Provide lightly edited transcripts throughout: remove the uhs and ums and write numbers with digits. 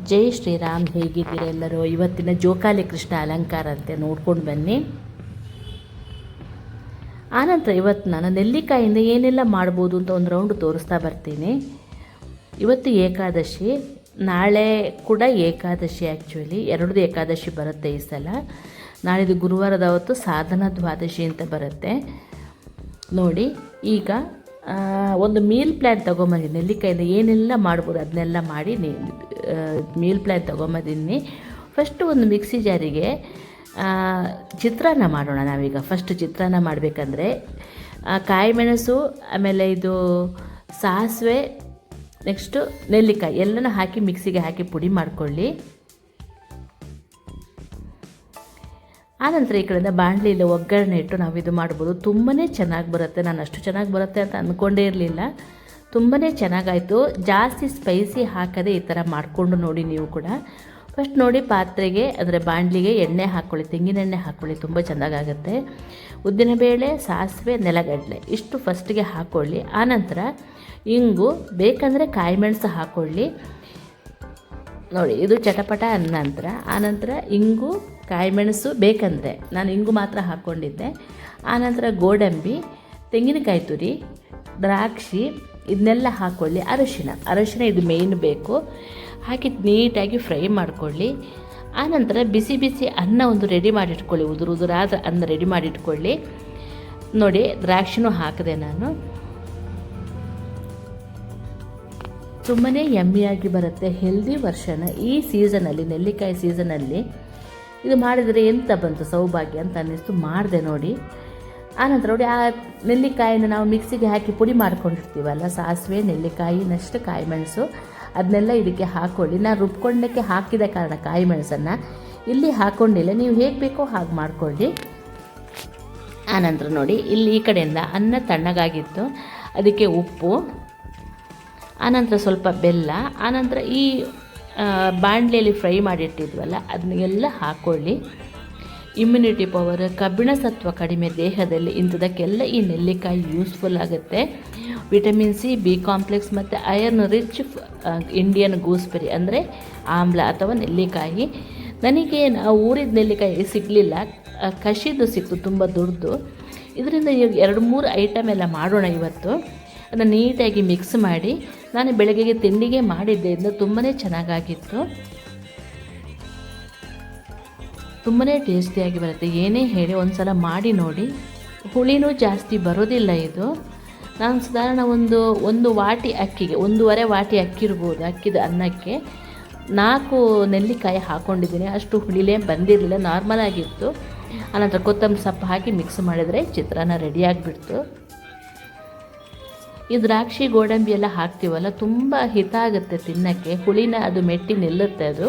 ಜೈ ಶ್ರೀರಾಮ್. ಹೇಗಿದ್ದೀರ ಎಲ್ಲರೂ? ಇವತ್ತಿನ ಜೋಕಾಲಿ ಕೃಷ್ಣ ಅಲಂಕಾರ ಅಂತೆ ನೋಡ್ಕೊಂಡು ಬನ್ನಿ. ಆನಂತರ ಇವತ್ತು ನಾನು ನೆಲ್ಲಿಕಾಯಿಂದ ಏನೆಲ್ಲ ಮಾಡ್ಬೋದು ಅಂತ ಒಂದು ರೌಂಡ್ ತೋರಿಸ್ತಾ ಬರ್ತೀನಿ. ಇವತ್ತು ಏಕಾದಶಿ, ನಾಳೆ ಕೂಡ ಏಕಾದಶಿ. ಆ್ಯಕ್ಚುಲಿ ಎರಡೂ ಏಕಾದಶಿ ಬರುತ್ತೆ ಈ ಸಲ. ನಾಳಿದ್ದು ಗುರುವಾರದ ಹೊತ್ತು ಸಾಧನ ದ್ವಾದಶಿ ಅಂತ ಬರುತ್ತೆ ನೋಡಿ. ಈಗ ಒಂದು ಮೀಲ್ ಪ್ಲ್ಯಾನ್ ತೊಗೊಂಬಂದಿ. ನೆಲ್ಲಿಕಾಯಿಂದ ಏನೆಲ್ಲ ಮಾಡ್ಬೋದು ಅದನ್ನೆಲ್ಲ ಮಾಡಿ ಮೀಲ್ ಪ್ಲ್ಯಾನ್ ತೊಗೊಂಬಂದಿನಿ. ಫಸ್ಟು ಒಂದು ಮಿಕ್ಸಿ ಜಾರಿಗೆ ಚಿತ್ರಾನ್ನ ಮಾಡೋಣ ನಾವೀಗ. ಫಸ್ಟ್ ಚಿತ್ರಾನ್ನ ಮಾಡಬೇಕಂದ್ರೆ ಕಾಯಿ ಮೆಣಸು, ಆಮೇಲೆ ಇದು ಸಾಸಿವೆ, ನೆಕ್ಸ್ಟು ನೆಲ್ಲಿಕಾಯಿ ಎಲ್ಲನೂ ಹಾಕಿ ಮಿಕ್ಸಿಗೆ ಹಾಕಿ ಪುಡಿ ಮಾಡ್ಕೊಳ್ಳಿ. ಆನಂತರ ಈ ಕಡೆಯಿಂದ ಬಾಣಲಿಯಲ್ಲಿ ಒಗ್ಗರಣೆ ಇಟ್ಟು ನಾವು ಇದು ಮಾಡ್ಬೋದು. ತುಂಬಾ ಚೆನ್ನಾಗಿ ಬರುತ್ತೆ. ನಾನು ಅಷ್ಟು ಚೆನ್ನಾಗಿ ಬರುತ್ತೆ ಅಂತ ಅಂದ್ಕೊಂಡೇ ಇರಲಿಲ್ಲ. ತುಂಬಾ ಚೆನ್ನಾಗಾಯಿತು. ಜಾಸ್ತಿ ಸ್ಪೈಸಿ ಹಾಕದೆ ಈ ಥರ ಮಾಡಿಕೊಂಡು ನೋಡಿ ನೀವು ಕೂಡ. ಫಸ್ಟ್ ನೋಡಿ, ಪಾತ್ರೆಗೆ ಅಂದರೆ ಬಾಣಲಿಗೆ ಎಣ್ಣೆ ಹಾಕ್ಕೊಳ್ಳಿ, ತೆಂಗಿನ ಎಣ್ಣೆ ಹಾಕ್ಕೊಳ್ಳಿ, ತುಂಬ ಚೆನ್ನಾಗಾಗುತ್ತೆ. ಉದ್ದಿನಬೇಳೆ, ಸಾಸಿವೆ, ನೆಲಗಡಲೆ ಇಷ್ಟು ಫಸ್ಟಿಗೆ ಹಾಕ್ಕೊಳ್ಳಿ. ಆನಂತರ ಇಂಗು, ಬೇಕಂದರೆ ಕಾಯಿ ಮೆಣಸು ಹಾಕ್ಕೊಳ್ಳಿ ನೋಡಿ. ಇದು ಚಟಪಟ ಅಂದ ನಂತರ ಆನಂತರ ಇಂಗು, ಕಾಯಿ ಮೆಣಸು ಬೇಕಂದರೆ, ನಾನು ಇಂಗು ಮಾತ್ರ ಹಾಕ್ಕೊಂಡಿದ್ದೆ. ಆನಂತರ ಗೋಡಂಬಿ, ತೆಂಗಿನಕಾಯಿ ತುರಿ, ದ್ರಾಕ್ಷಿ ಇದನ್ನೆಲ್ಲ ಹಾಕ್ಕೊಳ್ಳಿ. ಅರಶಿನ ಇದು ಮೇಯ್ನ್ ಬೇಕು. ಹಾಕಿ ನೀಟಾಗಿ ಫ್ರೈ ಮಾಡಿಕೊಳ್ಳಿ. ಆನಂತರ ಬಿಸಿ ಬಿಸಿ ಅನ್ನ ಒಂದು ರೆಡಿ ಮಾಡಿಟ್ಕೊಳ್ಳಿ. ಉದುರಾದ ಅನ್ನ ರೆಡಿ ಮಾಡಿಟ್ಕೊಳ್ಳಿ ನೋಡಿ. ದ್ರಾಕ್ಷಿನೂ ಹಾಕಿದೆ ನಾನು. ತುಂಬಾ ಯಮ್ಮಿಯಾಗಿ ಬರುತ್ತೆ. ಹೆಲ್ದಿ ವರ್ಷನ್ ಈ ಸೀಸನಲ್ಲಿ, ನೆಲ್ಲಿಕಾಯಿ ಸೀಸನಲ್ಲಿ ಇದು ಮಾಡಿದರೆ ಎಂತ ಬಂತು ಸೌಭಾಗ್ಯ ಅಂತ ಅನ್ನಿಸ್ತು, ಮಾಡಿದೆ ನೋಡಿ. ಆನಂತರ ನೋಡಿ, ಆ ನೆಲ್ಲಿಕಾಯಿನ ನಾವು ಮಿಕ್ಸಿಗೆ ಹಾಕಿ ಪುಡಿ ಮಾಡ್ಕೊಂಡಿರ್ತೀವಲ್ಲ, ಸಾಸಿವೆ, ನೆಲ್ಲಿಕಾಯಿ, ನೆಕ್ಸ್ಟ್ ಕಾಯಿ ಮೆಣಸು ಅದನ್ನೆಲ್ಲ ಇದಕ್ಕೆ ಹಾಕ್ಕೊಳ್ಳಿ. ನಾನು ರುಬ್ಕೊಂಡಕ್ಕೆ ಹಾಕಿದ ಕಾರಣ ಕಾಯಿ ಮೆಣಸನ್ನು ಇಲ್ಲಿ ಹಾಕ್ಕೊಂಡಿಲ್ಲ. ನೀವು ಹೇಗೆ ಬೇಕೋ ಹಾಗೆ ಮಾಡ್ಕೊಳ್ಳಿ. ಆನಂತರ ನೋಡಿ, ಇಲ್ಲಿ ಈ ಕಡೆಯಿಂದ ಅನ್ನ ತಣ್ಣಗಾಗಿತ್ತು, ಅದಕ್ಕೆ ಉಪ್ಪು, ಆನಂತರ ಸ್ವಲ್ಪ ಬೆಲ್ಲ, ಆನಂತರ ಈ ಬಾಣಲೆಯಲ್ಲಿ ಫ್ರೈ ಮಾಡಿಟ್ಟಿದ್ವಲ್ಲ ಅದನ್ನೆಲ್ಲ ಹಾಕ್ಕೊಳ್ಳಿ. ಇಮ್ಯುನಿಟಿ ಪವರ್, ಕಬ್ಬಿಣ ಸತ್ವ ಕಡಿಮೆ ದೇಹದಲ್ಲಿ, ಇಂಥದಕ್ಕೆಲ್ಲ ಈ ನೆಲ್ಲಿಕಾಯಿ ಯೂಸ್ಫುಲ್ ಆಗುತ್ತೆ. ವಿಟಮಿನ್ ಸಿ, ಬಿ ಕಾಂಪ್ಲೆಕ್ಸ್ ಮತ್ತು ಐರನ್ ರಿಚ್ ಇಂಡಿಯನ್ ಗೂಸ್ಬೆರಿ ಅಂದರೆ ಆಮ್ಲ ಅಥವಾ ನೆಲ್ಲಿಕಾಯಿ. ನನಗೆ ಊರಿದ ನೆಲ್ಲಿಕಾಯಿ ಸಿಗಲಿಲ್ಲ, ಕಷಿದು ಸಿಕ್ತು, ತುಂಬ ದೊಡ್ಡದು. ಇದರಿಂದ 2-3 ಐಟಮ್ ಎಲ್ಲ ಮಾಡೋಣ ಇವತ್ತು. ಅದನ್ನು ನೀಟಾಗಿ ಮಿಕ್ಸ್ ಮಾಡಿ, ನಾನು ಬೆಳಗ್ಗೆಗೆ ತಿಂಡಿಗೆ ಮಾಡಿದ್ದೆ. ಇದು ತುಂಬಾ ಚೆನ್ನಾಗಾಗಿತ್ತು, ತುಂಬಾ ಟೇಸ್ಟಿಯಾಗಿ ಬರುತ್ತೆ. ಏನೇ ಹೇಳಿ ಒಂದು ಸಲ ಮಾಡಿ ನೋಡಿ. ಹುಳಿನೂ ಜಾಸ್ತಿ ಬರೋದಿಲ್ಲ ಇದು. ನಾನು ಸಾಧಾರಣ ಒಂದು ವಾಟಿ ಅಕ್ಕಿಗೆ 1.5 ವಾಟಿ ಅಕ್ಕಿ ಇರ್ಬೋದು. ಅಕ್ಕಿದ ಅನ್ನಕ್ಕೆ 4 ನೆಲ್ಲಿಕಾಯಿ ಹಾಕ್ಕೊಂಡಿದ್ದೀನಿ. ಅಷ್ಟು ಹುಳಿಲೇ ಬಂದಿರಲಿಲ್ಲ, ನಾರ್ಮಲ್ ಆಗಿತ್ತು. ಆನಂತರ ಕೊತ್ತಂಬರಿ ಸೊಪ್ಪು ಹಾಕಿ ಮಿಕ್ಸ್ ಮಾಡಿದರೆ ಚಿತ್ರಾನ್ನ ರೆಡಿಯಾಗಿಬಿಡ್ತು. ಈ ದ್ರಾಕ್ಷಿ, ಗೋಡಂಬಿ ಎಲ್ಲ ಹಾಕ್ತೀವಲ್ಲ, ತುಂಬ ಹಿತ ಆಗುತ್ತೆ ತಿನ್ನೋಕ್ಕೆ. ಹುಳಿನ ಅದು ಮೆಟ್ಟಿ ನಿಲ್ಲುತ್ತೆ ಅದು.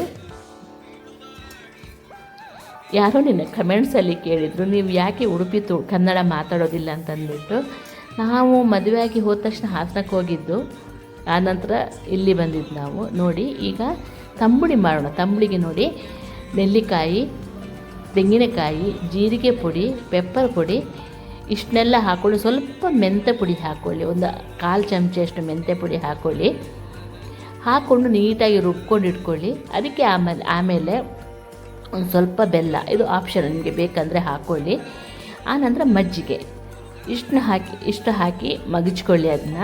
ಯಾರೋ ನಿನ್ನ ಕಮೆಂಟ್ಸಲ್ಲಿ ಕೇಳಿದರು, ನೀವು ಯಾಕೆ ಉಡುಪಿ ಕನ್ನಡ ಮಾತಾಡೋದಿಲ್ಲ ಅಂತಂದ್ಬಿಟ್ಟು. ನಾವು ಮದುವೆಯಾಗಿ ಹೋದ ತಕ್ಷಣ ಹಾಸನಕ್ಕೆ ಹೋಗಿದ್ದು, ಆನಂತರ ಇಲ್ಲಿ ಬಂದಿದ್ದು ನಾವು. ನೋಡಿ, ಈಗ ತಂಬುಳಿ ಮಾಡೋಣ. ತಂಬುಳಿಗೆ ನೋಡಿ, ನೆಲ್ಲಿಕಾಯಿ, ತೆಂಗಿನಕಾಯಿ, ಜೀರಿಗೆ ಪುಡಿ, ಪೆಪ್ಪರ್ ಪುಡಿ ಇಷ್ಟನ್ನೆಲ್ಲ ಹಾಕ್ಕೊಳ್ಳಿ. ಸ್ವಲ್ಪ ಮೆಂತ್ಯ ಪುಡಿ ಹಾಕ್ಕೊಳ್ಳಿ, ಒಂದು 1/4 ಚಮಚೆಯಷ್ಟು ಮೆಂತ್ಯ ಪುಡಿ ಹಾಕ್ಕೊಳ್ಳಿ. ಹಾಕ್ಕೊಂಡು ನೀಟಾಗಿ ರುಬ್ಕೊಂಡು ಇಟ್ಕೊಳ್ಳಿ. ಅದಕ್ಕೆ ಆಮೇಲೆ ಒಂದು ಸ್ವಲ್ಪ ಬೆಲ್ಲ, ಇದು ಆಪ್ಷನ್, ನಿಮಗೆ ಬೇಕಂದರೆ ಹಾಕ್ಕೊಳ್ಳಿ. ಆನಂತರ ಮಜ್ಜಿಗೆ ಇಷ್ಟು ಹಾಕಿ ಮಗಚ್ಕೊಳ್ಳಿ ಅದನ್ನ.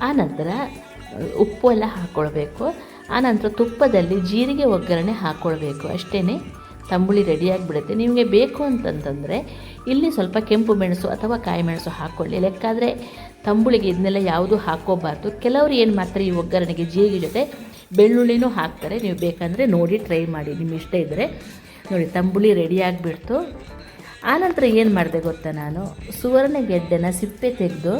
ಆನಂತರ ಉಪ್ಪು ಎಲ್ಲ ಹಾಕ್ಕೊಳ್ಬೇಕು. ಆನಂತರ ತುಪ್ಪದಲ್ಲಿ ಜೀರಿಗೆ ಒಗ್ಗರಣೆ ಹಾಕ್ಕೊಳ್ಬೇಕು. ಅಷ್ಟೇ, ತಂಬುಳಿ ರೆಡಿಯಾಗಿಬಿಡುತ್ತೆ. ನಿಮಗೆ ಬೇಕು ಅಂತಂತಂದರೆ ಇಲ್ಲಿ ಸ್ವಲ್ಪ ಕೆಂಪು ಮೆಣಸು ಅಥವಾ ಕಾಯಿ ಮೆಣಸು ಹಾಕ್ಕೊಳ್ಳಿ. ಲೆಕ್ಕಾದರೆ ತಂಬುಳಿಗೆ ಇದನ್ನೆಲ್ಲ ಯಾವುದೂ ಹಾಕ್ಕೋಬಾರ್ದು. ಕೆಲವರು ಏನು ಮಾಡ್ತಾರೆ, ಈ ಒಗ್ಗರಣೆಗೆ ಜೀರಿಗೆ ಜೊತೆ ಬೆಳ್ಳುಳ್ಳಿನೂ ಹಾಕ್ತಾರೆ. ನೀವು ಬೇಕಂದರೆ ನೋಡಿ ಟ್ರೈ ಮಾಡಿ, ನಿಮ್ಮ ಇಷ್ಟ ಇದ್ದರೆ. ನೋಡಿ, ತಂಬುಳಿ ರೆಡಿಯಾಗಿಬಿಡ್ತು. ಆನಂತರ ಏನು ಮಾಡಿದೆ ಗೊತ್ತಾ, ನಾನು ಸುವರ್ಣಗೆಡ್ಡೆನ ಸಿಪ್ಪೆ ತೆಗೆದು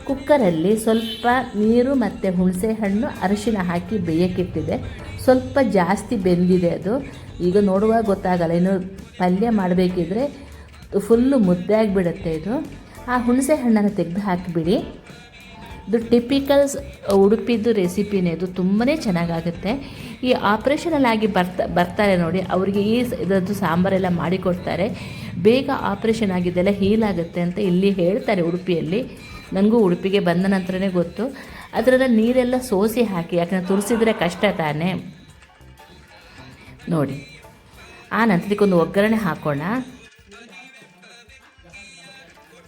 ಕುಕ್ಕರಲ್ಲಿ ಸ್ವಲ್ಪ ನೀರು ಮತ್ತು ಹುಣಸೆ ಹಣ್ಣು, ಅರಿಶಿನ ಹಾಕಿ ಬೇಯಕ್ಕಿಟ್ಟಿದೆ. ಸ್ವಲ್ಪ ಜಾಸ್ತಿ ಬೆಂದಿದೆ ಅದು. ಈಗ ನೋಡುವಾಗ ಗೊತ್ತಾಗಲ್ಲ. ಇನ್ನು ಪಲ್ಯ ಮಾಡಬೇಕಿದ್ರೆ ಫುಲ್ಲು ಮುದ್ದೆ ಆಗಿಬಿಡುತ್ತೆ ಇದು. ಆ ಹುಣಸೆ ಹಣ್ಣನ್ನು ತೆಗೆದು ಹಾಕಿಬಿಡಿ. ಇದು ಟಿಪಿಕಲ್ ಉಡುಪಿದ್ದು ರೆಸಿಪಿನೇ, ಇದು ತುಂಬಾ ಚೆನ್ನಾಗಾಗುತ್ತೆ. ಈ ಆಪ್ರೇಷನಲ್ಲಾಗಿ ಬರ್ತಾರೆ ನೋಡಿ, ಅವರಿಗೆ ಇದರದ್ದು ಸಾಂಬಾರೆಲ್ಲ ಮಾಡಿಕೊಡ್ತಾರೆ. ಬೇಗ ಆಪ್ರೇಷನ್ ಆಗಿದ್ದೆಲ್ಲ ಹೀಲ್ ಆಗುತ್ತೆ ಅಂತ ಇಲ್ಲಿ ಹೇಳ್ತಾರೆ ಉಡುಪಿಯಲ್ಲಿ. ನನಗೂ ಉಡುಪಿಗೆ ಬಂದ ನಂತರನೇ ಗೊತ್ತು. ಅದರಲ್ಲಿ ನೀರೆಲ್ಲ ಸೋಸಿ ಹಾಕಿ, ಯಾಕಂದರೆ ತುರಿಸಿದ್ರೆ ಕಷ್ಟ ತಾನೇ ನೋಡಿ. ಆ ನಂತರ ಇದಕ್ಕೊಂದು ಒಗ್ಗರಣೆ ಹಾಕೋಣ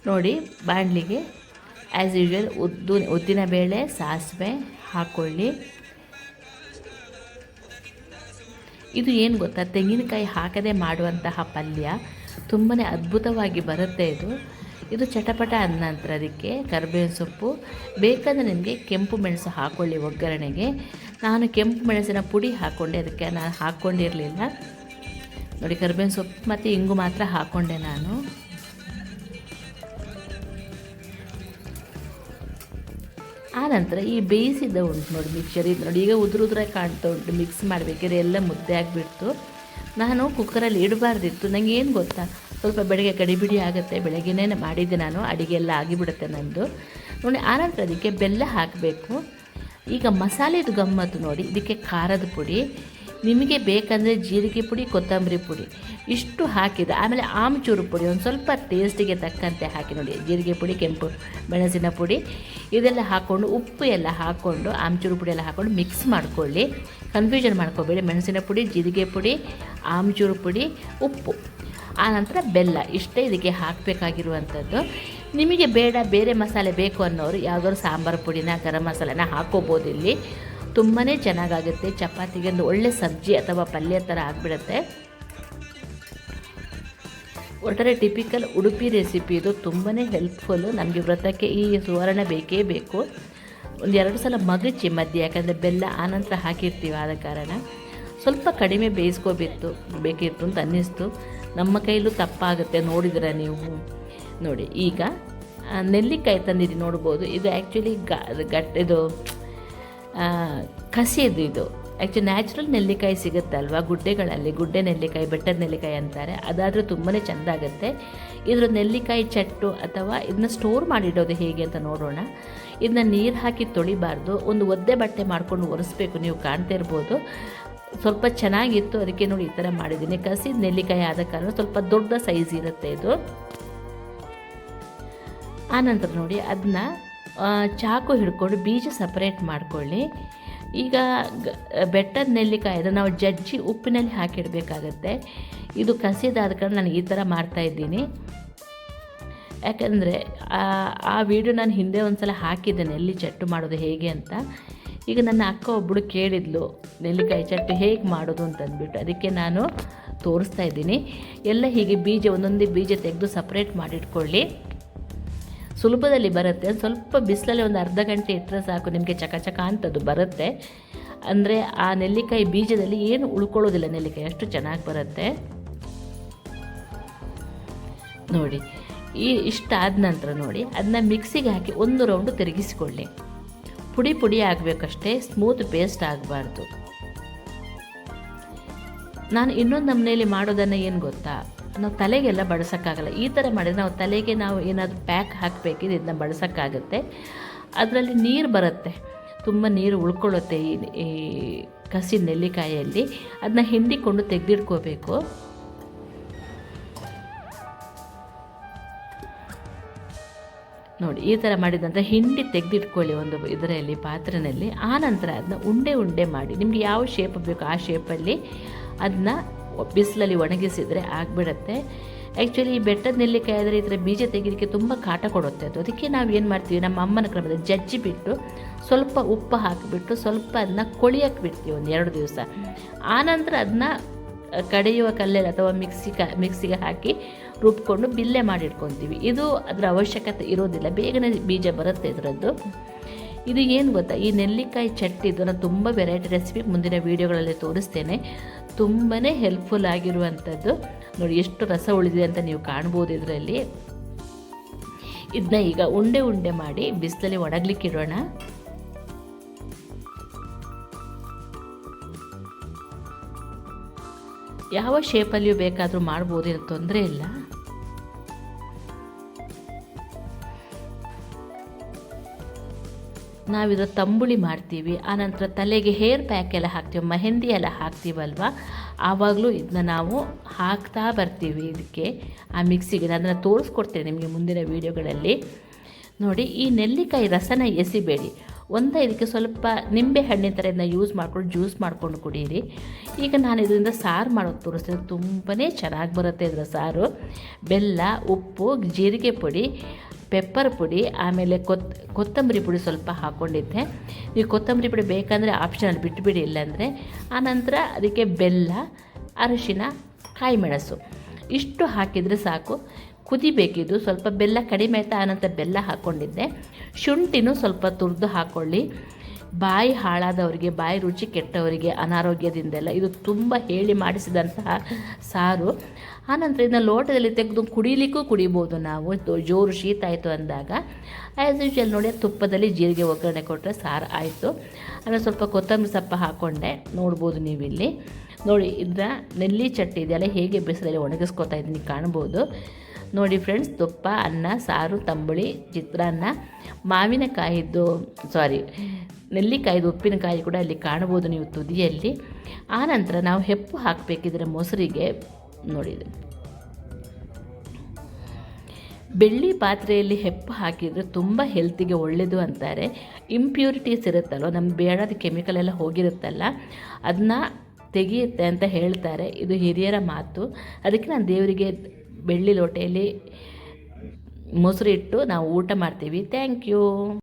ನೋಡಿ. ಬಾಣಲಿಗೆ ಆ್ಯಸ್ ಯೂಶ್ವಲ್ ಉದ್ದಿನ ಬೇಳೆ, ಸಾಸಿವೆ ಹಾಕ್ಕೊಳ್ಳಿ. ಇದು ಏನು ಗೊತ್ತಾ, ತೆಂಗಿನಕಾಯಿ ಹಾಕದೆ ಮಾಡುವಂತಹ ಪಲ್ಯ ತುಂಬಾ ಅದ್ಭುತವಾಗಿ ಬರುತ್ತೆ. ಇದು ಚಟಪಟ ಆದ ನಂತರ ಅದಕ್ಕೆ ಕರಿಬೇವಿನ ಸೊಪ್ಪು, ಬೇಕಾದರೆ ನಿಮಗೆ ಕೆಂಪು ಮೆಣಸು ಹಾಕ್ಕೊಳ್ಳಿ ಒಗ್ಗರಣೆಗೆ. ನಾನು ಕೆಂಪು ಮೆಣಸಿನ ಪುಡಿ ಹಾಕ್ಕೊಂಡೆ, ಅದಕ್ಕೆ ನಾನು ಹಾಕ್ಕೊಂಡಿರಲಿಲ್ಲ ನೋಡಿ. ಕರಿಬೇವಿನ ಸೊಪ್ಪು ಮತ್ತು ಇಂಗು ಮಾತ್ರ ಹಾಕ್ಕೊಂಡೆ ನಾನು. ಆ ನಂತರ ಈ ಬೇಯಿಸಿದ ಉಂಟು ನೋಡಿ ಮಿಕ್ಸರ್, ಇದು ನೋಡಿ ಈಗ ಉದುರಾಗಿ ಕಾಣ್ತಾ ಉಂಟು. ಮಿಕ್ಸ್ ಮಾಡಬೇಕಾದ್ರೆ ಎಲ್ಲ ಮುದ್ದೆ ಆಗಿಬಿಡ್ತು. ನಾನು ಕುಕ್ಕರಲ್ಲಿ ಇಡಬಾರ್ದಿತ್ತು. ನನಗೆ ಏನು ಗೊತ್ತಾ, ಸ್ವಲ್ಪ ಬೆಳಗ್ಗೆ ಗಡಿಬಿಡಿ ಆಗುತ್ತೆ. ಬೆಳಗ್ಗೆನೇ ಮಾಡಿದ್ದೆ ನಾನು, ಅಡುಗೆ ಎಲ್ಲ ಆಗಿಬಿಡುತ್ತೆ ನನ್ನದು ನೋಡಿ. ಆನಂತರ ಅದಕ್ಕೆ ಬೆಲ್ಲ ಹಾಕಬೇಕು. ಈಗ ಮಸಾಲೆದು ಗಮ್ಮತ್ತು ನೋಡಿ. ಇದಕ್ಕೆ ಖಾರದ ಪುಡಿ, ನಿಮಗೆ ಬೇಕಂದರೆ ಜೀರಿಗೆ ಪುಡಿ, ಕೊತ್ತಂಬರಿ ಪುಡಿ ಇಷ್ಟು ಹಾಕಿದ ಆಮೇಲೆ ಆಮಚೂರು ಪುಡಿ ಒಂದು ಸ್ವಲ್ಪ ಟೇಸ್ಟಿಗೆ ತಕ್ಕಂತೆ ಹಾಕಿ ನೋಡಿ. ಜೀರಿಗೆ ಪುಡಿ, ಕೆಂಪು ಮೆಣಸಿನ ಪುಡಿ ಇದೆಲ್ಲ ಹಾಕ್ಕೊಂಡು, ಉಪ್ಪು ಎಲ್ಲ ಹಾಕ್ಕೊಂಡು, ಆಮಚೂರು ಪುಡಿ ಎಲ್ಲ ಹಾಕ್ಕೊಂಡು ಮಿಕ್ಸ್ ಮಾಡ್ಕೊಳ್ಳಿ. ಕನ್ಫ್ಯೂಷನ್ ಮಾಡ್ಕೋಬೇಡಿ. ಮೆಣಸಿನ ಪುಡಿ, ಜೀರಿಗೆ ಪುಡಿ, ಆಮಚೂರು ಪುಡಿ, ಉಪ್ಪು, ಆನಂತರ ಬೆಲ್ಲ ಇಷ್ಟೇ ಇದಕ್ಕೆ ಹಾಕಬೇಕಾಗಿರುವಂಥದ್ದು. ನಿಮಗೆ ಬೇರೆ ಮಸಾಲೆ ಬೇಕು ಅನ್ನೋರು ಯಾವುದಾದ್ರು ಸಾಂಬಾರು ಪುಡಿನ, ಗರಂ ಮಸಾಲೆನ ಹಾಕ್ಕೋಬೋದು. ಇಲ್ಲಿ ತುಂಬಾ ಚೆನ್ನಾಗಾಗುತ್ತೆ. ಚಪಾತಿಗೆ ಒಂದು ಒಳ್ಳೆ ಸಬ್ಜಿ ಅಥವಾ ಪಲ್ಯ ಥರ ಆಗಿಬಿಡುತ್ತೆ. ಒಟ್ಟಾರೆ ಟಿಪಿಕಲ್ ಉಡುಪಿ ರೆಸಿಪಿ ಇದು. ತುಂಬಾ ಹೆಲ್ಪ್ಫುಲ್ಲು. ನಮಗೆ ವ್ರತಕ್ಕೆ ಈ ಸುವರ್ಣ ಬೇಕೇ ಬೇಕು. ಒಂದು 2 ಸಲ ಮಗಚಿ ಮಧ್ಯೆ, ಯಾಕಂದರೆ ಬೆಲ್ಲ ಆನಂತರ ಹಾಕಿರ್ತೀವಿ, ಆದ ಕಾರಣ ಸ್ವಲ್ಪ ಕಡಿಮೆ ಬೇಕಿತ್ತು ಅಂತ ಅನ್ನಿಸ್ತು. ನಮ್ಮ ಕೈಲೂ ತಪ್ಪಾಗುತ್ತೆ, ನೋಡಿದ್ರೆ ನೀವು ನೋಡಿ. ಈಗ ನೆಲ್ಲಿಕಾಯಿ ತಂದಿದ್ದು ನೋಡ್ಬೋದು. ಇದು ಆ್ಯಕ್ಚುಲಿ ಇದು ಕಸಿದು. ಇದು ಆ್ಯಕ್ಚುಲಿ ನ್ಯಾಚುರಲ್ ನೆಲ್ಲಿಕಾಯಿ ಸಿಗುತ್ತಲ್ವ ಗುಡ್ಡೆಗಳಲ್ಲಿ, ಗುಡ್ಡೆ ನೆಲ್ಲಿಕಾಯಿ, ಬೆಟ್ಟದ ನೆಲ್ಲಿಕಾಯಿ ಅಂತಾರೆ. ಅದಾದರೆ ತುಂಬಾ ಚೆಂದ ಆಗುತ್ತೆ. ಇದರ ನೆಲ್ಲಿಕಾಯಿ ಚಟ್ಟು ಅಥವಾ ಇದನ್ನ ಸ್ಟೋರ್ ಮಾಡಿಡೋದು ಹೇಗೆ ಅಂತ ನೋಡೋಣ. ಇದನ್ನ ನೀರು ಹಾಕಿ ತೊಳಿಬಾರ್ದು, ಒಂದು ಒದ್ದೆ ಬಟ್ಟೆ ಮಾಡ್ಕೊಂಡು ಒರೆಸ್ಬೇಕು. ನೀವು ಕಾಣ್ತಾ ಇರ್ಬೋದು. ಸ್ವಲ್ಪ ಚೆನ್ನಾಗಿತ್ತು, ಅದಕ್ಕೆ ನೋಡಿ ಈ ಥರ ಮಾಡಿದ್ದೀನಿ. ಕಸಿದ ನೆಲ್ಲಿಕಾಯಿ ಆದ ಕಾರಣ ಸ್ವಲ್ಪ ದೊಡ್ಡ ಸೈಜ್ ಇರುತ್ತೆ ಇದು. ಆನಂತರ ನೋಡಿ ಅದನ್ನ ಚಾಕು ಹಿಡ್ಕೊಂಡು ಬೀಜ ಸಪ್ರೇಟ್ ಮಾಡ್ಕೊಳ್ಳಿ. ಈಗ ಬೆಟ್ಟದ ನೆಲ್ಲಿಕಾಯಿ ಅದನ್ನು ನಾವು ಜಜ್ಜಿ ಉಪ್ಪಿನಲ್ಲಿ ಹಾಕಿಡಬೇಕಾಗತ್ತೆ. ಇದು ಕಸಿದಾದ ಕಾರಣ ನಾನು ಈ ಥರ ಮಾಡ್ತಾಯಿದ್ದೀನಿ. ಯಾಕಂದರೆ ಆ ವಿಡಿಯೋ ನಾನು ಹಿಂದೆ ಒಂದು ಸಲ ಹಾಕಿದ್ದೆ, ನೆಲ್ಲಿ ಚಟ್ಟು ಮಾಡೋದು ಹೇಗೆ ಅಂತ. ಈಗ ನನ್ನ ಅಕ್ಕ ಒಬ್ಬಳು ಕೇಳಿದ್ಲು ನೆಲ್ಲಿಕಾಯಿ ಚಟ್ಟು ಹೇಗೆ ಮಾಡೋದು ಅಂತಂದ್ಬಿಟ್ಟು, ಅದಕ್ಕೆ ನಾನು ತೋರಿಸ್ತಾ ಇದ್ದೀನಿ. ಎಲ್ಲ ಹೀಗೆ ಒಂದೊಂದೇ ಬೀಜ ತೆಗೆದು ಸಪ್ರೇಟ್ ಮಾಡಿಟ್ಕೊಳ್ಳಿ. ಸುಲಭದಲ್ಲಿ ಬರುತ್ತೆ. ಸ್ವಲ್ಪ ಬಿಸಿಲಲ್ಲಿ ಒಂದು ಅರ್ಧ ಗಂಟೆ ಇಟ್ಟರೆ ಸಾಕು, ನಿಮಗೆ ಚಕ ಅಂತದ್ದು ಬರುತ್ತೆ. ಅಂದರೆ ಆ ನೆಲ್ಲಿಕಾಯಿ ಬೀಜದಲ್ಲಿ ಏನು ಉಳ್ಕೊಳ್ಳೋದಿಲ್ಲ, ನೆಲ್ಲಿಕಾಯಿ ಅಷ್ಟು ಚೆನ್ನಾಗಿ ಬರುತ್ತೆ ನೋಡಿ. ಇಷ್ಟಾದ ನಂತರ ನೋಡಿ ಅದನ್ನ ಮಿಕ್ಸಿಗೆ ಹಾಕಿ ಒಂದು ರೌಂಡು ತಿರುಗಿಸಿಕೊಳ್ಳಿ. ಪುಡಿ ಆಗಬೇಕಷ್ಟೇ, ಸ್ಮೂತ್ ಪೇಸ್ಟ್ ಆಗಬಾರ್ದು. ನಾನು ಇನ್ನೊಂದು ನಮ್ಮನೆಯಲ್ಲಿ ಮಾಡೋದನ್ನು ಏನು ಗೊತ್ತಾ, ನಾವು ತಲೆಗೆಲ್ಲ ಬಳಸೋಕ್ಕಾಗಲ್ಲ. ಈ ಥರ ಮಾಡಿದರೆ ನಾವು ತಲೆಗೆ ಏನಾದರೂ ಪ್ಯಾಕ್ ಹಾಕಬೇಕಿದ್ರೆ ಇದನ್ನ ಬಳಸೋಕ್ಕಾಗುತ್ತೆ. ಅದರಲ್ಲಿ ನೀರು ಬರುತ್ತೆ, ತುಂಬ ನೀರು ಉಳ್ಕೊಳ್ಳುತ್ತೆ ಈ ಕಸಿ ನೆಲ್ಲಿಕಾಯಲ್ಲಿ. ಅದನ್ನ ಹಿಂಡಿಕೊಂಡು ತೆಗೆದಿಟ್ಕೋಬೇಕು. ನೋಡಿ ಈ ಥರ ಮಾಡಿದಂಥ ಹಿಂಡಿ ತೆಗೆದಿಟ್ಕೊಳ್ಳಿ ಒಂದು ಇದರಲ್ಲಿ ಪಾತ್ರೆಯಲ್ಲಿ. ಆನಂತರ ಅದನ್ನ ಉಂಡೆ ಮಾಡಿ, ನಿಮಗೆ ಯಾವ ಶೇಪ್ ಬೇಕು ಆ ಶೇಪಲ್ಲಿ ಅದನ್ನ ಬಿಸಿಲಲ್ಲಿ ಒಣಗಿಸಿದರೆ ಆಗಿಬಿಡತ್ತೆ. ಆ್ಯಕ್ಚುಲಿ ಈ ಬೆಟ್ಟದ ನೆಲ್ಲಿಕಾಯಿ ಆದರೆ ಈ ಥರ ಬೀಜ ತೆಗೀಲಿಕ್ಕೆ ತುಂಬ ಕಾಟ ಕೊಡುತ್ತೆ ಅದು. ಅದಕ್ಕೆ ನಾವು ಏನು ಮಾಡ್ತೀವಿ, ನಮ್ಮ ಅಮ್ಮನ ಕ್ರಮದಲ್ಲಿ ಜಜ್ಜಿ ಬಿಟ್ಟು ಸ್ವಲ್ಪ ಉಪ್ಪು ಹಾಕಿಬಿಟ್ಟು ಸ್ವಲ್ಪ ಅದನ್ನ ಕೊಳಿಯಕ್ಕೆ ಬಿಡ್ತೀವಿ ಒಂದು 2 ದಿವಸ. ಆನಂತರ ಅದನ್ನ ಕಡೆಯುವ ಕಲ್ಲಲ್ಲಿ ಅಥವಾ ಮಿಕ್ಸಿಗೆ ಹಾಕಿ ರುಬ್ಕೊಂಡು ಬಿಲ್ಲೆ ಮಾಡಿಟ್ಕೊತೀವಿ. ಇದು ಅದರ ಅವಶ್ಯಕತೆ ಇರೋದಿಲ್ಲ, ಬೇಗನೆ ಬೀಜ ಬರುತ್ತೆ ಇದರದ್ದು. ಇದು ಏನು ಗೊತ್ತಾ, ಈ ನೆಲ್ಲಿಕಾಯಿ ಚಟ್ಟಿದ್ದು ನಾನು ತುಂಬ ವೆರೈಟಿ ರೆಸಿಪಿ ಮುಂದಿನ ವೀಡಿಯೋಗಳಲ್ಲಿ ತೋರಿಸ್ತೇನೆ. ತುಂಬಾ ಹೆಲ್ಪ್ಫುಲ್ ಆಗಿರುವಂಥದ್ದು. ನೋಡಿ ಎಷ್ಟು ರಸ ಉಳಿದಿದೆ ಅಂತ ನೀವು ಕಾಣ್ಬೋದು ಇದರಲ್ಲಿ. ಇದನ್ನ ಈಗ ಉಂಡೆ ಮಾಡಿ ಬಿಸಿಲಲ್ಲಿ ಒಣಗಲಿಕ್ಕೆ ಇಡೋಣ. ಯಾವ ಶೇಪಲ್ಲಿಯೂ ಬೇಕಾದರೂ ಮಾಡ್ಬೋದು, ಏನು ತೊಂದರೆ ಇಲ್ಲ. ನಾವಿದ್ರ ತಂಬುಳಿ ಮಾಡ್ತೀವಿ, ಆನಂತರ ತಲೆಗೆ ಹೇರ್ ಪ್ಯಾಕ್ ಎಲ್ಲ ಹಾಕ್ತೀವಿ, ಮೆಹಂದಿ ಎಲ್ಲ ಹಾಕ್ತೀವಲ್ವ, ಆವಾಗಲೂ ಇದನ್ನ ನಾವು ಹಾಕ್ತಾ ಬರ್ತೀವಿ ಇದಕ್ಕೆ, ಆ ಮಿಕ್ಸಿಗೆ. ನಾನು ಅದನ್ನು ತೋರಿಸ್ಕೊಡ್ತೇನೆ ನಿಮಗೆ ಮುಂದಿನ ವೀಡಿಯೋಗಳಲ್ಲಿ. ನೋಡಿ, ಈ ನೆಲ್ಲಿಕಾಯಿ ರಸನ ಎಸಿಬೇಡಿ, ಇದಕ್ಕೆ ಸ್ವಲ್ಪ ನಿಂಬೆ ಹಣ್ಣಿನ ಥರ ಇದನ್ನ ಯೂಸ್ ಮಾಡ್ಕೊಂಡು ಜ್ಯೂಸ್ ಮಾಡ್ಕೊಂಡು ಕುಡೀರಿ. ಈಗ ನಾನು ಇದರಿಂದ ಸಾರು ಮಾಡೋದು ತೋರಿಸ್ತೀನಿ, ತುಂಬಾ ಚೆನ್ನಾಗಿ ಬರುತ್ತೆ ಇದರ ಸಾರು. ಬೆಲ್ಲ, ಉಪ್ಪು, ಜೀರಿಗೆ ಪುಡಿ, ಪೆಪ್ಪರ್ ಪುಡಿ, ಆಮೇಲೆ ಕೊತ್ತಂಬರಿ ಪುಡಿ ಸ್ವಲ್ಪ ಹಾಕ್ಕೊಂಡಿದ್ದೆ. ನೀವು ಕೊತ್ತಂಬರಿ ಪುಡಿ ಬೇಕಂದರೆ ಆಪ್ಷನಲ್, ಬಿಟ್ಟುಬಿಡಿ ಇಲ್ಲಾಂದರೆ. ಆನಂತರ ಅದಕ್ಕೆ ಬೆಲ್ಲ, ಅರಿಶಿನ, ಕಾಯಿ ಮೆಣಸು ಇಷ್ಟು ಹಾಕಿದರೆ ಸಾಕು. ಕುದಿಬೇಕಿದು, ಸ್ವಲ್ಪ ಬೆಲ್ಲ ಕಡಿಮೆ ಆಯಿತಾ, ಆನಂತರ ಬೆಲ್ಲ ಹಾಕ್ಕೊಂಡಿದ್ದೆ. ಶುಂಠಿನೂ ಸ್ವಲ್ಪ ತುರಿದು ಹಾಕ್ಕೊಳ್ಳಿ. ಬಾಯಿ ಹಾಳಾದವರಿಗೆ, ಬಾಯಿ ರುಚಿ ಕೆಟ್ಟವರಿಗೆ, ಅನಾರೋಗ್ಯದಿಂದೆಲ್ಲ ಇದು ತುಂಬ ಹೇಳಿ ಮಾಡಿಸಿದಂತಹ ಸಾರು. ಆನಂತರ ಇದನ್ನ ಲೋಟದಲ್ಲಿ ತೆಗೆದು ಕುಡಿಲಿಕ್ಕೂ ಕುಡಿಬೋದು ನಾವು, ಜೋರು ಶೀತ ಆಯಿತು ಅಂದಾಗ. ಆ್ಯಸ್ ಯೂಶುವಲ್ ನೋಡಿ, ತುಪ್ಪದಲ್ಲಿ ಜೀರಿಗೆ ಒಗ್ಗರಣೆ ಕೊಟ್ಟರೆ ಸಾರು ಆಯಿತು. ಆಮೇಲೆ ಸ್ವಲ್ಪ ಕೊತ್ತಂಬರಿ ಸೊಪ್ಪು ಹಾಕ್ಕೊಂಡೆ, ನೋಡ್ಬೋದು ನೀವಿಲ್ಲಿ. ನೋಡಿ, ಇದನ್ನ ನೆಲ್ಲಿ ಚಟ್ನಿ ಇದೆಯಲ್ಲ ಹೇಗೆ ಬಿಸಿಲಲ್ಲಿ ಒಣಗಿಸ್ಕೊತಾ ಇದ್ದೀನಿ ಕಾಣ್ಬೋದು. ನೋಡಿ ಫ್ರೆಂಡ್ಸ್, ತುಪ್ಪ, ಅನ್ನ, ಸಾರು, ತಂಬುಳಿ, ಚಿತ್ರಾನ್ನ, ನೆಲ್ಲಿಕಾಯಿದು ಉಪ್ಪಿನಕಾಯಿ ಕೂಡ ಅಲ್ಲಿ ಕಾಣ್ಬೋದು ನೀವು ತುದಿಯಲ್ಲಿ. ಆನಂತರ ನಾವು ಹೆಪ್ಪು ಹಾಕಬೇಕಿದ್ರೆ ಮೊಸರಿಗೆ, ನೋಡಿ ಬೆಳ್ಳಿ ಪಾತ್ರೆಯಲ್ಲಿ ಹೆಪ್ಪು ಹಾಕಿದರೆ ತುಂಬ ಹೆಲ್ತಿಗೆ ಒಳ್ಳೆಯದು ಅಂತಾರೆ. ಇಂಪ್ಯೂರಿಟೀಸ್ ಇರುತ್ತಲ್ವ, ನಮ್ಗೆ ಬೇಡಾದ ಕೆಮಿಕಲ್ ಎಲ್ಲ ಹೋಗಿರುತ್ತಲ್ಲ, ಅದನ್ನ ತೆಗೆಯುತ್ತೆ ಅಂತ ಹೇಳ್ತಾರೆ. ಇದು ಹಿರಿಯರ ಮಾತು. ಅದಕ್ಕೆ ನಾನು ದೇವರಿಗೆ ಬೆಳ್ಳಿ ಲೋಟೆಯಲ್ಲಿ ಮೊಸರು ಇಟ್ಟು ನಾವು ಊಟ ಮಾಡ್ತೀವಿ. Thank you.